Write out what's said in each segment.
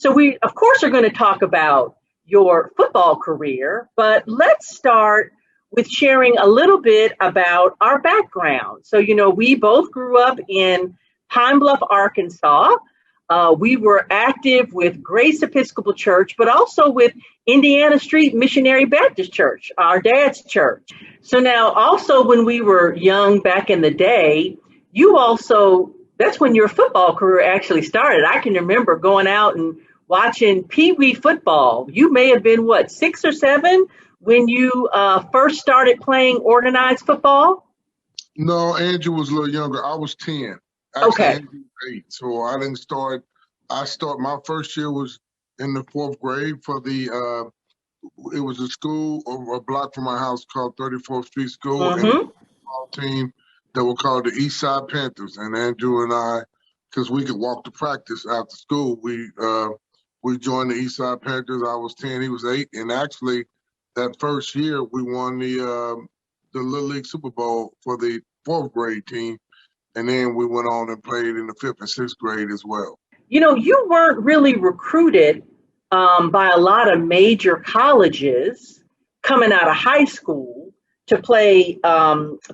So we, of course, are going to talk about your football career, but let's start with sharing a little bit about our background. So, we both grew up in Pine Bluff, Arkansas. We were active with Grace Episcopal Church, but also with Indiana Street Missionary Baptist Church, our dad's church. So now also when we were young back in the day, you also, that's when your football career actually started. I can remember going out and watching Pee Wee football. You may have been, what, 6 or 7 when you first started playing organized football? No, Andrew was a little younger. I was 10. Actually, Okay. Andrew was 8. So I didn't start. My first year was in the 4th grade for it was a school over a block from my house called 34th Street School, and Mm-hmm. a team that were called the East Side Panthers. And Andrew and I, because we could walk to practice after school, we joined the East Side Panthers. I was 10, he was 8, and actually that first year we won the Little League Super Bowl for the 4th grade team, and then we went on and played in the 5th and 6th grade as well. You weren't really recruited by a lot of major colleges coming out of high school to play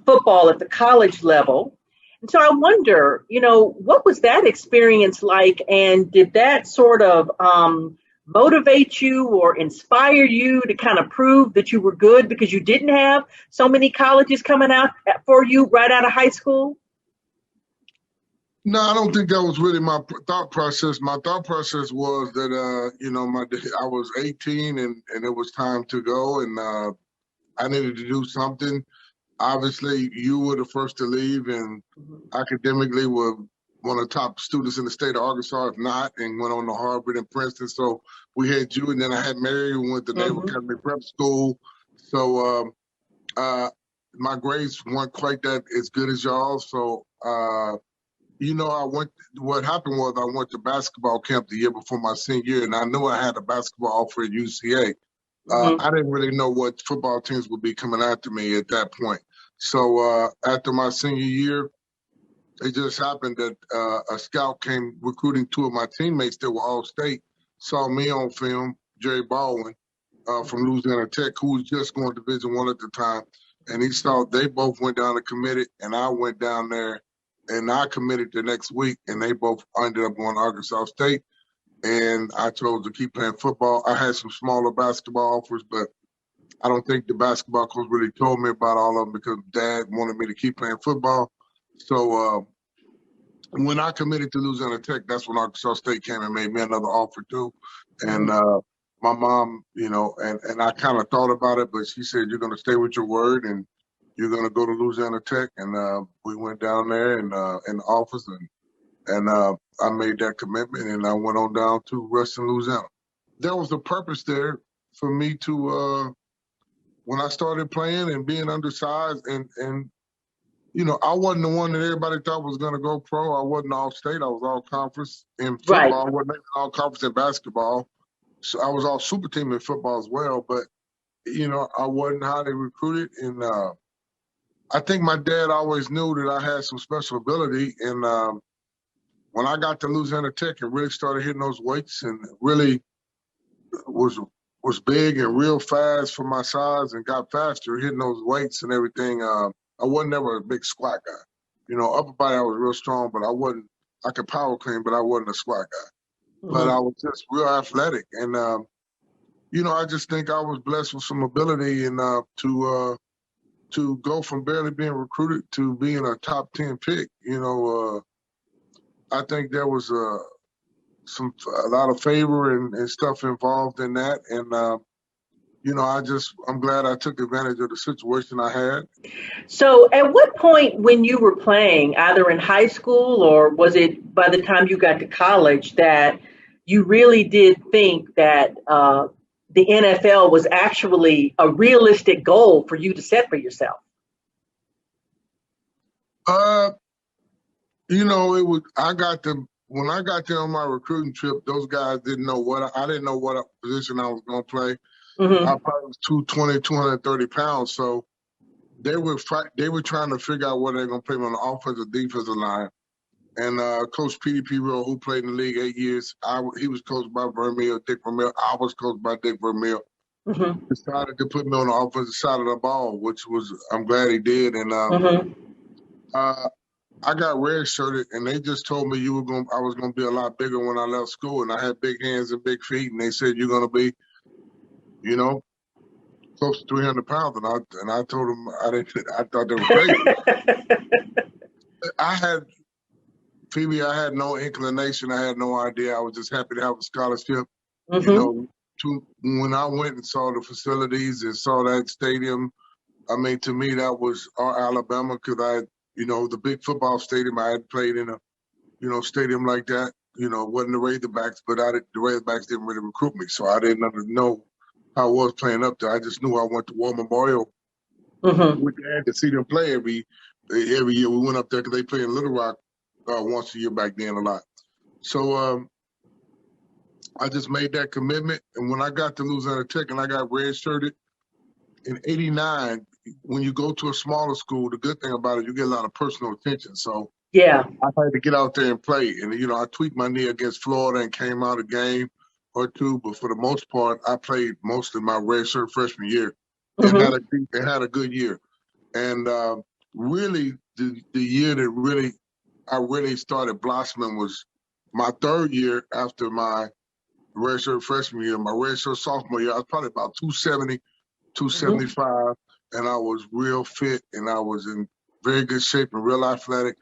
football at the college level. And so I wonder, what was that experience like? And did that sort of motivate you or inspire you to kind of prove that you were good because you didn't have so many colleges coming out for you right out of high school? No, I don't think that was really my thought process. My thought process was that, I was 18 and it was time to go, and I needed to do something. Obviously, you were the first to leave, and academically were one of the top students in the state of Arkansas, if not, and went on to Harvard and Princeton. So we had you, and then I had Mary, who went to Naval Academy Prep School. So my grades weren't quite that as good as y'all. So, what happened was I went to basketball camp the year before my senior year, and I knew I had a basketball offer at UCA. I didn't really know what football teams would be coming after me at that point. So after my senior year, it just happened that a scout came recruiting 2 of my teammates that were all-state, saw me on film, Jerry Baldwin from Louisiana Tech, who was just going to Division I at the time. And he saw they both went down and committed, and I went down there and I committed the next week, and they both ended up going to Arkansas State. And I chose to keep playing football. I had some smaller basketball offers, but I don't think the basketball coach really told me about all of them because Dad wanted me to keep playing football. So when I committed to Louisiana Tech, that's when Arkansas State came and made me another offer too. And my mom, and I kind of thought about it, but she said, "You're going to stay with your word and you're going to go to Louisiana Tech." And we went down there and in the office, and I made that commitment, and I went on down to Ruston, Louisiana. There was a purpose there for me to, when I started playing and being undersized, and I wasn't the one that everybody thought was going to go pro. I wasn't all state. I was all conference in football. Right. I wasn't all conference in basketball. So I was all super team in football as well. But, I wasn't highly recruited. And I think my dad always knew that I had some special ability. And when I got to Louisiana Tech and really started hitting those weights and really was big and real fast for my size and got faster hitting those weights and everything, I wasn't ever a big squat guy. Upper body I was real strong, but I could power clean, but I wasn't a squat guy. But I was just real athletic. And, I just think I was blessed with some ability and to go from barely being recruited to being a top 10 pick. I think there was a lot of favor and stuff involved in that. And, I'm glad I took advantage of the situation I had. So at what point when you were playing, either in high school or was it by the time you got to college, that you really did think that the NFL was actually a realistic goal for you to set for yourself? When I got there on my recruiting trip, those guys didn't know I didn't know what position I was going to play. I probably was 220, 230 pounds. So they were trying to figure out where they're going to play me on the offensive, defensive line. And Coach Phoebe Roaf, who played in the league 8 years, he was coached by Dick Vermeil. I was coached by Dick Vermeil. Decided to put me on the offensive side of the ball, which was, I'm glad he did. And I got redshirted, and they just told me I was gonna be a lot bigger when I left school, and I had big hands and big feet, and they said you're gonna be, close to 300 pounds, and I told them I thought they were crazy. Phoebe, I had no inclination, I had no idea. I was just happy to have a scholarship. When I went and saw the facilities and saw that stadium, I mean, to me that was our Alabama, because the big football stadium, I had played in a, stadium like that. It wasn't the Razorbacks, but the Razorbacks didn't really recruit me, so I didn't know how I was playing up there. I just knew I went to War Memorial with Dad to see them play every year. We went up there because they play in Little Rock once a year back then a lot. So I just made that commitment, and when I got to Louisiana Tech and I got redshirted in '89, when you go to a smaller school, the good thing about it, you get a lot of personal attention. So yeah, I had to get out there and play. And, I tweaked my knee against Florida and came out a game or two. But for the most part, I played most of my redshirt freshman year and had a good year. And really, the year that I really started blossoming was my third year after my redshirt freshman year. My redshirt sophomore year, I was probably about 270, 275. And I was real fit, and I was in very good shape and real athletic.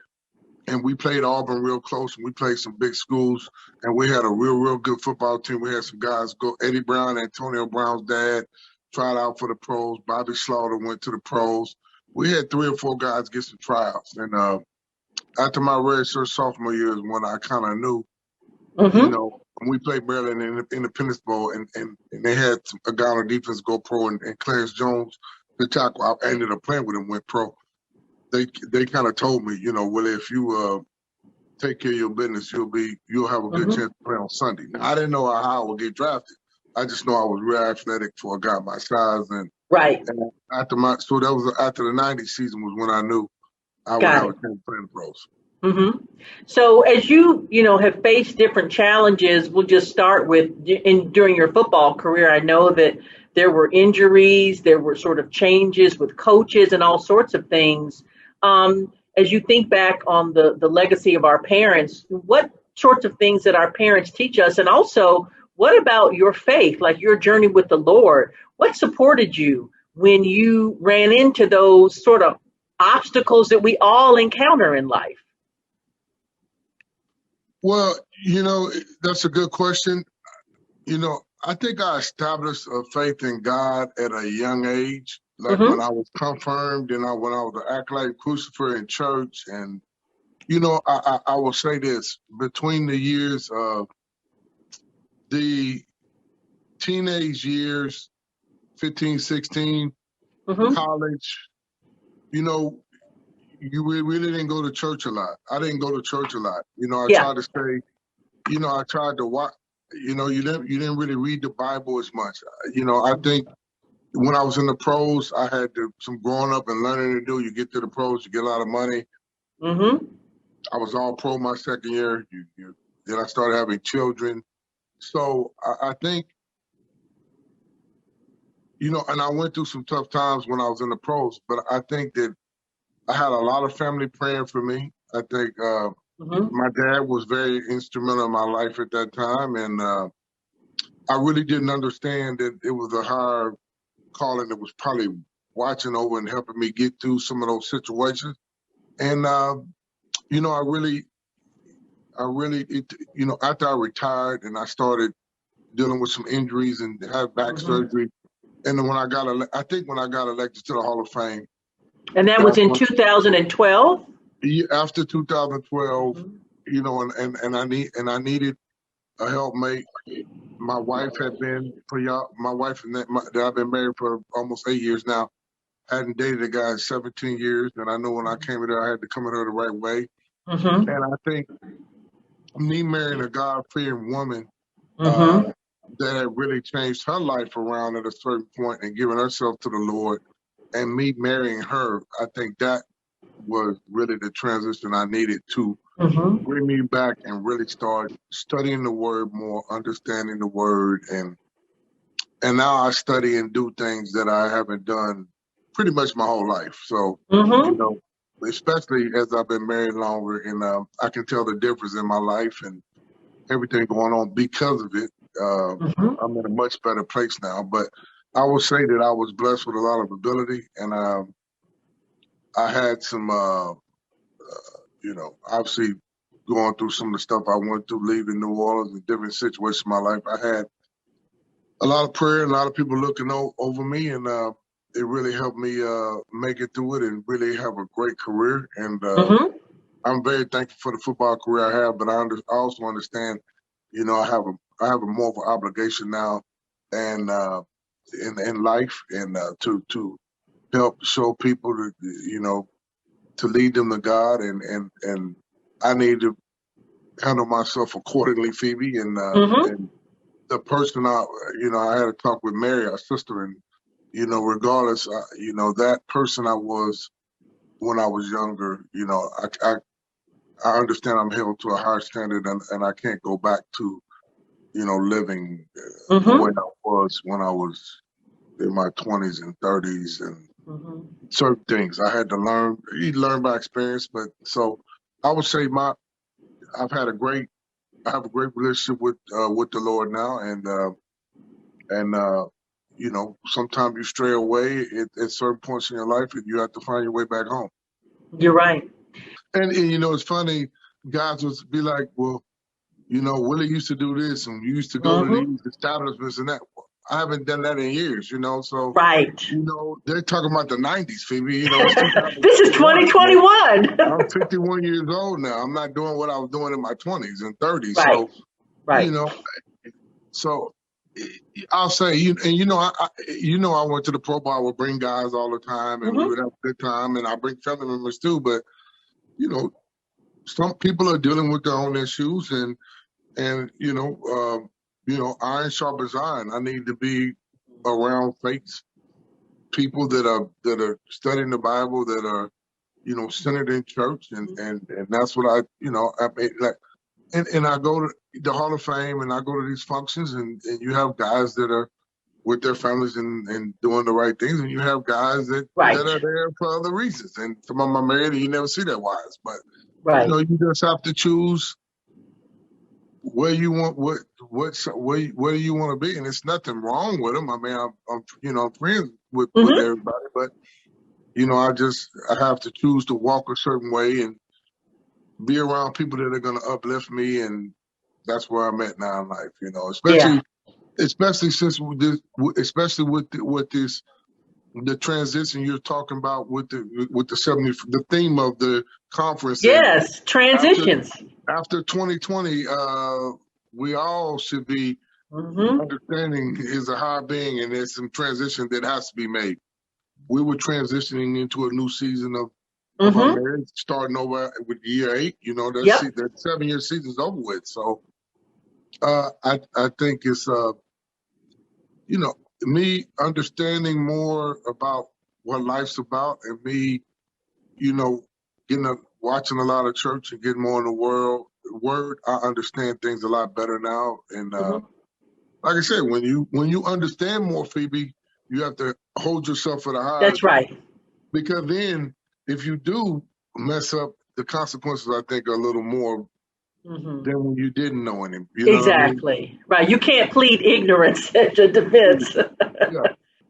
And we played Auburn real close, and we played some big schools, and we had a real good football team. We had some guys go. Eddie Brown, Antonio Brown's dad, tried out for the pros. Bobby Slaughter went to the pros. We had 3 or 4 guys get some tryouts. And after my redshirt sophomore year is when I kind of knew, when we played Maryland in the Independence Bowl, and they had a guy on the defense go pro, and Clarence Jones, the tackle, I ended up playing with him, went pro. They kind of told me, Willie, if you take care of your business, you'll have a good chance to play on Sunday. Now, I didn't know how I would get drafted. I just know I was real athletic for a guy my size, and after the '90 season was when I knew I would have a chance to play in the pros. So as you have faced different challenges, we'll just start with during your football career. I know that there were injuries, there were sort of changes with coaches and all sorts of things. As you think back on the legacy of our parents, what sorts of things that our parents teach us? And also, what about your faith, like your journey with the Lord? What supported you when you ran into those sort of obstacles that we all encounter in life? Well, that's a good question. I think I established a faith in God at a young age, like when I was confirmed and when I was an acolyte crucifer in church. And, I will say this, between the years of the teenage years, 15, 16, college, you really didn't go to church a lot. I didn't go to church a lot. I tried to stay, I tried to watch, you didn't really read the Bible as much. I think when I was in the pros, I had some growing up and learning to do. You get to the pros, you get a lot of money. I was all pro my second year. Then I started having children. So I think, and I went through some tough times when I was in the pros, but I think that I had a lot of family praying for me. I think my dad was very instrumental in my life at that time, and I really didn't understand that it was a higher calling that was probably watching over and helping me get through some of those situations. And after I retired and I started dealing with some injuries and had back surgery, and then when I got elected to the Hall of Fame. And that was in 2012? After 2012, and I needed a helpmate. My wife had been that I've been married for almost 8 years now. Hadn't dated a guy in 17 years, and I knew when I came in there, I had to come at her the right way. And I think me marrying a God-fearing woman that had really changed her life around at a certain point and given herself to the Lord, and me marrying her, I think that was really the transition I needed to bring me back and really start studying the word more, understanding the word, and now I study and do things that I haven't done pretty much my whole life. So, you know, especially as I've been married longer, and I can tell the difference in my life and everything going on because of it. I'm in a much better place now. But I will say that I was blessed with a lot of ability, and I had some, you know, obviously going through some of the stuff I went through, leaving New Orleans and different situations in my life. I had a lot of prayer and a lot of people looking over me, and it really helped me make it through it and really have a great career. And I'm very thankful for the football career I have, but I also understand, you know, I have a more of an obligation now, and in life, and to help show people that, you know, to lead them to God, and I need to handle myself accordingly, Phoebe, and the person I had a talk with Mary, our sister, and, you know, regardless, you know, that person I was when I was younger, you know, I understand I'm held to a higher standard, and I can't go back to, you know, living the way I was when I was in my 20s and 30s, and certain things I had to learn. You learn by experience, but so I would say I have a great relationship with the Lord now, and you know, sometimes you stray away at certain points in your life, and you have to find your way back home. You're right. And you know, it's funny, guys would be like, well, you know, Willie used to do this, and you used to go to these establishments and that. I haven't done that in years, you know. So, you know, they're talking about the 90s, Phoebe. You know, it's this is 2021. I'm 51 years old now. I'm not doing what I was doing in my 20s and 30s. So, you know, so I'll say, I went to the Pro Bowl. I would bring guys all the time, and we would have a good time, and I bring family members too. But, you know, some people are dealing with their own issues, and you know, iron sharpens iron. I need to be around faith people that are studying the Bible, that are, you know, centered in church, and that's what I mean, like, and I go to the Hall of Fame, and I go to these functions, and you have guys that are with their families and doing the right things, and you have guys that are there for other reasons. And some of them are married, and you never see their wives, but you know, you just have to choose where you want where do you want to be, and it's nothing wrong with them. I mean, I'm friends with everybody, but you know, I have to choose to walk a certain way and be around people that are going to uplift me, and that's where I'm at now in life. You know, especially since with this the transition you're talking about with the 70, the theme of the conference. Yes, transitions. After 2020, we all should be understanding is a high being, and there's some transition that has to be made. We were transitioning into a new season of our marriage, starting over with year 8. You know, that 7-year season's over with. So I think it's you know, me understanding more about what life's about, and me, you know, watching a lot of church and getting more in the word, I understand things a lot better now. And like I said, when you understand more, Phoebe, you have to hold yourself at a high. That's right. Because then, if you do mess up, the consequences, I think, are a little more than when you didn't know him. You know exactly. What I mean? Right. You can't plead ignorance at your defense.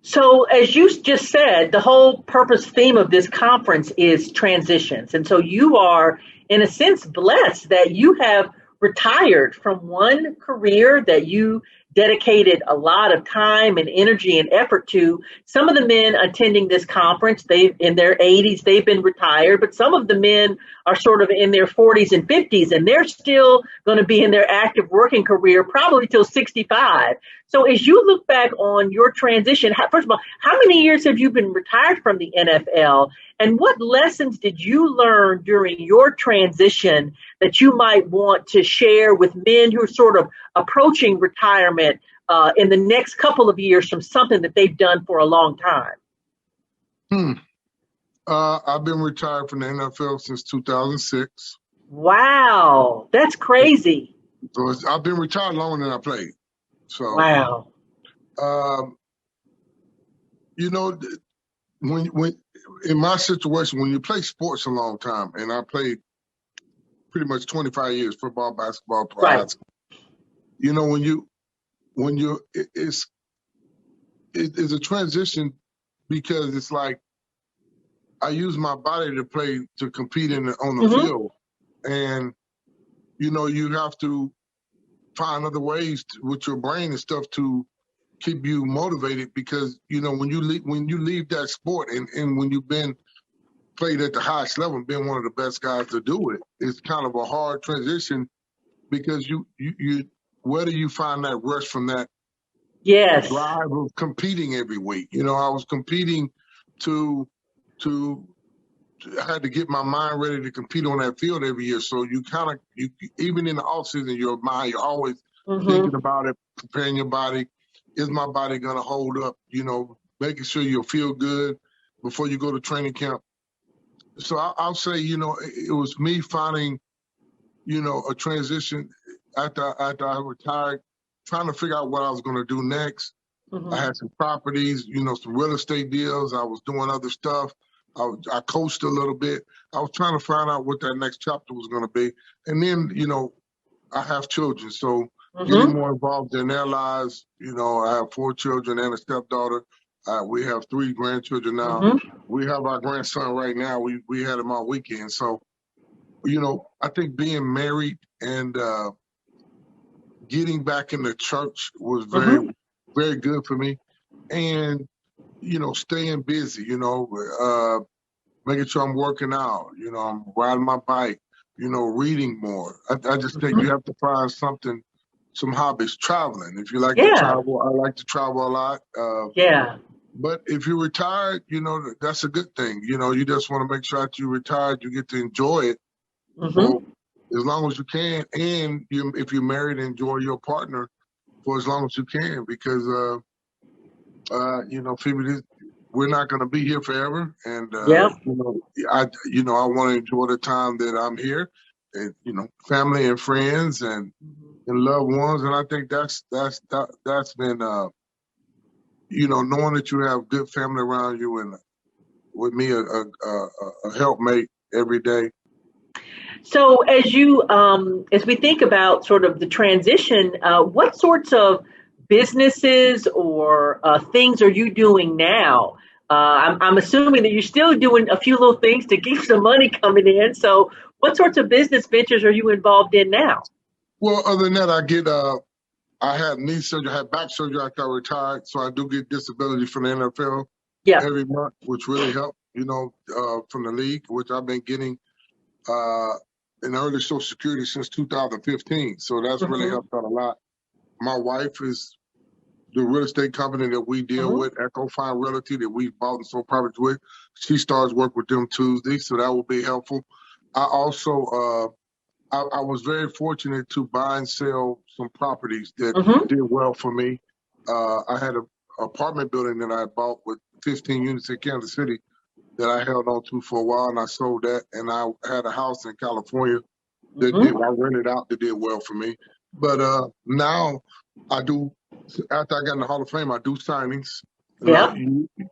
So, as you just said, the whole theme of this conference is transitions. And so you are, in a sense, blessed that you have retired from one career that you dedicated a lot of time and energy and effort to. Some of the men attending this conference, in their 80s, they've been retired, but some of the men are sort of in their 40s and 50s, and they're still going to be in their active working career probably till 65. So as you look back on your transition, first of all, how many years have you been retired from the NFL? And what lessons did you learn during your transition that you might want to share with men who are sort of approaching retirement in the next couple of years from something that they've done for a long time? I've been retired from the NFL since 2006. Wow, that's crazy. So I've been retired longer than I played. So, Wow. um, you know, when in my situation, when you play sports a long time, and I played pretty much 25 years, football, basketball, high Right. school. You know, when you it's a transition because it's like I use my body to play to compete on the Hmm. field, and you know you have to find other ways with your brain and stuff to keep you motivated because you know when you leave that sport and when you've been played at the highest level and been one of the best guys to do it, it's kind of a hard transition because you where do you find that rush from that Yes. drive of competing every week? You know, I was competing to to I had to get my mind ready to compete on that field every year. So you kind of you even in the off season, your mind you're always thinking Hmm. about it, preparing your body. Is my body gonna hold up? You know, making sure you'll feel good before you go to training camp. So I'll say, you know, it was me finding, you know, a transition after I retired, trying to figure out what I was going to do next. I Hmm. had some properties, you know, some real estate deals. I was doing other stuff. I coached a little bit. I was trying to find out what that next chapter was going to be. And then, you know, I have children, so getting Hmm. more involved in their lives. You know, I have 4 children and a stepdaughter. We have 3 grandchildren now. Hmm. We have our grandson right now. We had him all weekend. So, you know, I think being married and getting back in the church was very, Hmm. very good for me. And, you know, staying busy, you know, making sure I'm working out, you know, I'm riding my bike, you know, reading more. I just think you Hmm. have to find something, some hobbies, traveling. If you like to Yeah. travel, I like to travel a lot. Yeah. But if you're retired, you know, that's a good thing. You know, you just want to make sure that you're retired, you get to enjoy it for Hmm. as long as you can. And if you're married, enjoy your partner for as long as you can because, you know, Phoebe, we're not going to be here forever. And, Yep. you know, I want to enjoy the time that I'm here and, you know, family and friends and loved ones. And I think that's been, you know, knowing that you have good family around you and with me, a helpmate every day. So as we think about sort of the transition, what sorts of businesses or things are you doing now? I'm assuming that you're still doing a few little things to keep some money coming in. So what sorts of business ventures are you involved in now? Well, other than that, I had knee surgery, I had back surgery after I retired. So I do get disability from the NFL Yeah. every month, which really helped, you know, from the league, which I've been getting uh, in early Social Security since 2015. So that's really Hmm. helped out a lot. My wife is the real estate company that we deal Hmm. with, Echo Fine Realty, that we bought and sold properties with. She starts work with them Tuesday, so that will be helpful. I also, I was very fortunate to buy and sell some properties that Hmm. did well for me. I had an apartment building that I bought with 15 units in Kansas City that I held on to for a while, and I sold that. And I had a house in California I Hmm. rented out that did well for me. But now I do. After I got in the Hall of Fame, I do signings, and Yeah.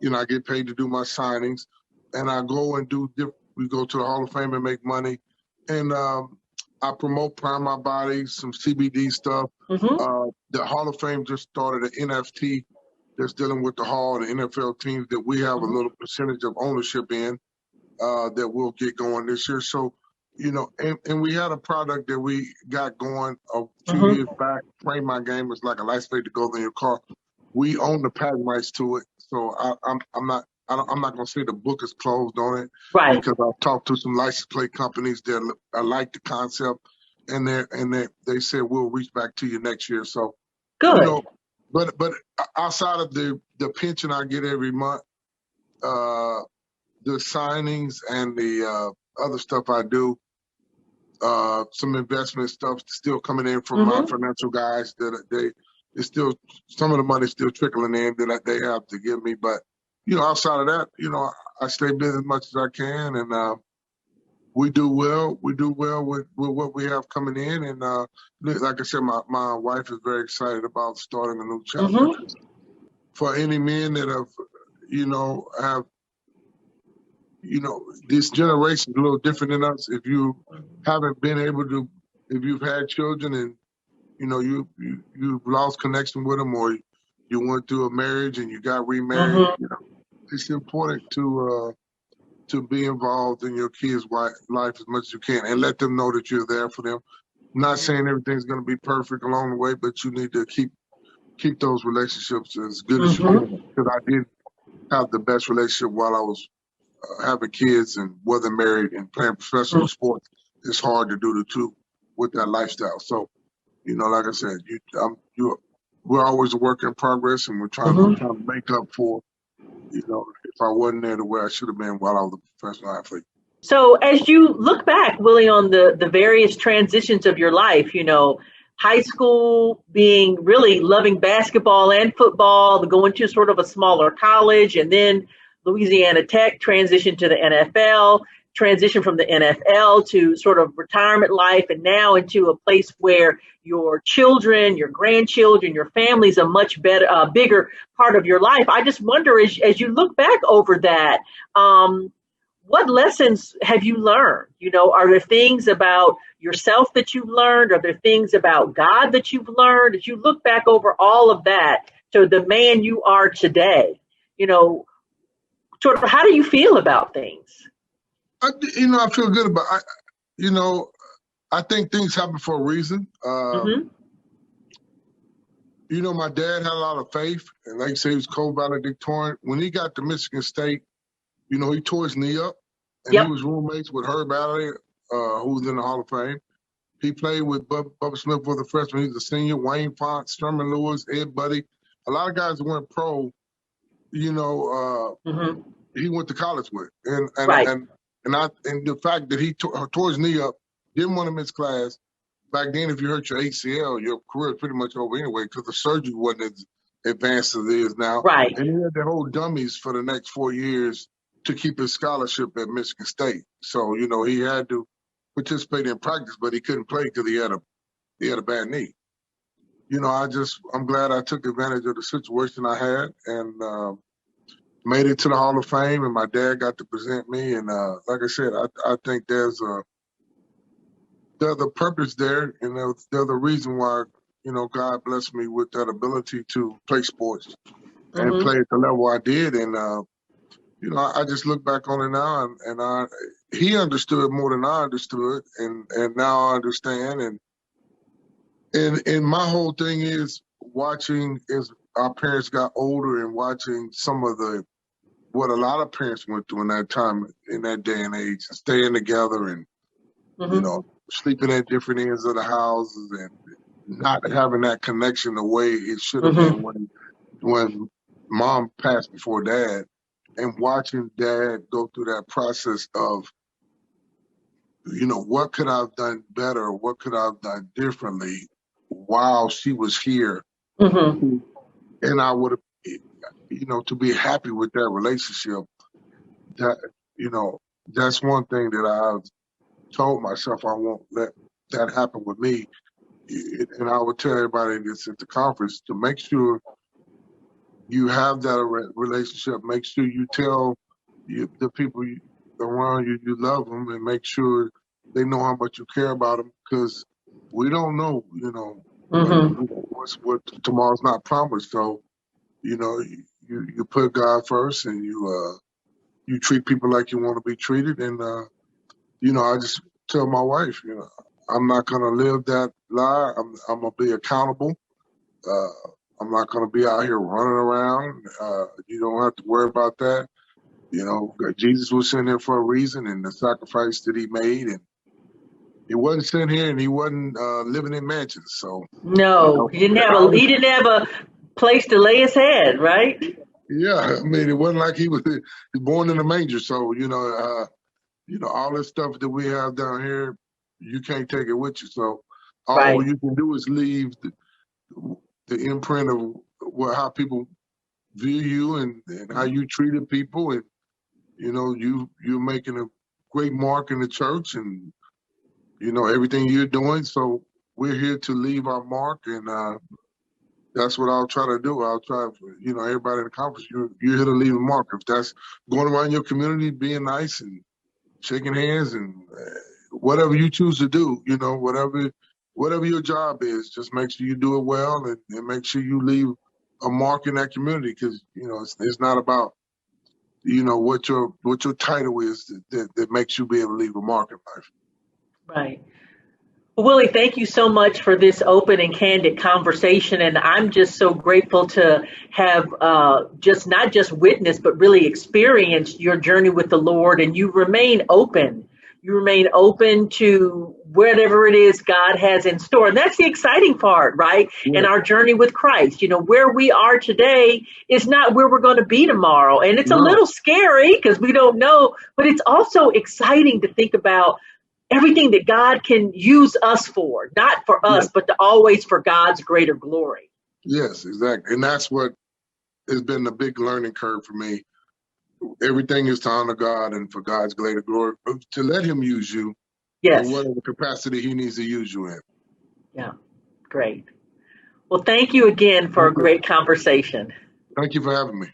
you know I get paid to do my signings, and I go and do. We go to the Hall of Fame and make money, and I promote Prime My Body, some CBD stuff. Hmm. The Hall of Fame just started an NFT that's dealing with the Hall and the NFL teams that we have a Hmm. little percentage of ownership in that we'll get going this year. So, you know, and we had a product that we got going a few years Hmm. back. Frame My Game is like a license plate to go in your car. We own the patent rights to it, so I'm not going to say the book is closed on it Right. because I've talked to some license plate companies that I like the concept, and they said we'll reach back to you next year. So, you Good. know, but outside of the pension I get every month, uh, the signings and the other stuff I do, some investment stuff still coming in from my Hmm. financial guys that it's still some of the money still trickling in that they have to give me. But you know, outside of that, you know, I stay busy as much as I can, and We do well. We do well with what we have coming in, and like I said, my wife is very excited about starting a new chapter. Mm-hmm. For any men that have, have, this generation is a little different than us. If you haven't been able to, if you've had children and you've lost connection with them, or you went through a marriage and you got remarried, Mm-hmm. it's important to be involved in your kids' life as much as you can and let them know that you're there for them. I'm not saying everything's going to be perfect along the way, but you need to keep those relationships as good as you Mm-hmm. can. Because I did have the best relationship while I was having kids and wasn't married and playing professional sports. It's hard to do the two with that lifestyle. So, like I said, we're always a work in progress, and we're trying Mm-hmm. to make up for, if I wasn't there the way I should have been while I was a professional athlete. So as you look back, Willie, on the various transitions of your life, high school being really loving basketball and football, going to sort of a smaller college, and then Louisiana Tech transition to the NFL, transition from the NFL to sort of retirement life, and now into a place where your children, your grandchildren, your family's a much better, bigger part of your life. I just wonder, as you look back over that, what lessons have you learned? Are there things about yourself that you've learned? Are there things about God that you've learned? As you look back over all of that to the man you are today, sort of how do you feel about things? I feel good about I think things happen for a reason. Mm-hmm. My dad had a lot of faith, and like you say, he was co-valedictorian. When he got to Michigan State, he tore his knee up, and he Yep. was roommates with Herb Alley, who was in the Hall of Fame. He played with Bubba Smith for the freshman. He was a senior. Wayne Font, Sherman Lewis, Ed Buddy. A lot of guys that went pro, Mm-hmm. he went to college with. And Right. the fact that he tore his knee up, didn't want to miss class. Back then, if you hurt your ACL, your career is pretty much over anyway because the surgery wasn't as advanced as it is now. Right. And he had to hold dummies for the next 4 years to keep his scholarship at Michigan State. So, he had to participate in practice, but he couldn't play because he had a bad knee. I'm glad I took advantage of the situation I had and made it to the Hall of Fame, and my dad got to present me. And like I said, I think there's a purpose there, and there's a reason why, God blessed me with that ability to play sports and Mm-hmm. play at the level I did. And, I just look back on it now, and he understood more than I understood, and now I understand. And my whole thing is watching as our parents got older and watching some of what a lot of parents went through in that time, in that day and age, and staying together and, Mm-hmm. sleeping at different ends of the houses and not having that connection the way it should have Mm-hmm. been when mom passed before dad, and watching dad go through that process of, what could I have done better? What could I have done differently while she was here? Mm-hmm. And I would have, to be happy with that relationship, that, that's one thing that I've told myself I won't let that happen with me. And I would tell everybody that's at the conference to make sure you have that relationship. Make sure you tell the people around you you love them, and make sure they know how much you care about them, because we don't know, Mm-hmm. what tomorrow's not promised. So, you put God first, and you treat people like you want to be treated. And, I just tell my wife, I'm not going to live that lie. I'm going to be accountable. I'm not going to be out here running around. You don't have to worry about that. Jesus was sent here for a reason, and the sacrifice that he made, and he wasn't sent here, and he wasn't living in mansions. So No, he didn't have a place to lay his head, right? yeah, I mean, it wasn't like he was born in a manger. So all this stuff that we have down here, you can't take it with you. So all Right. you can do is leave the imprint of how people view you and how you treated people, and you're making great mark in the church and, you know, everything you're doing. So we're here to leave our mark, and that's what I'll try to do. I'll try, you know, everybody in the conference, you're here to leave a mark. If that's going around your community, being nice and shaking hands and whatever you choose to do, you know, whatever your job is, just make sure you do it well, and make sure you leave a mark in that community, because, you know, it's not about, you know, what your title is that makes you be able to leave a mark in life. Right. Well, Willie, thank you so much for this open and candid conversation. And I'm just so grateful to have just not just witnessed, but really experienced your journey with the Lord. And you remain open. You remain open to whatever it is God has in store. And that's the exciting part, right? Yeah. In our journey with Christ. You know, where we are today is not where we're going to be tomorrow. And it's a little scary because we don't know, but it's also exciting to think about everything that God can use us for, not for us, but always for God's greater glory. Yes, exactly. And that's what has been the big learning curve for me. Everything is to honor God and for God's greater glory, to let him use you in whatever capacity he needs to use you in. Yeah, great. Well, thank you again for a great conversation. Thank you for having me.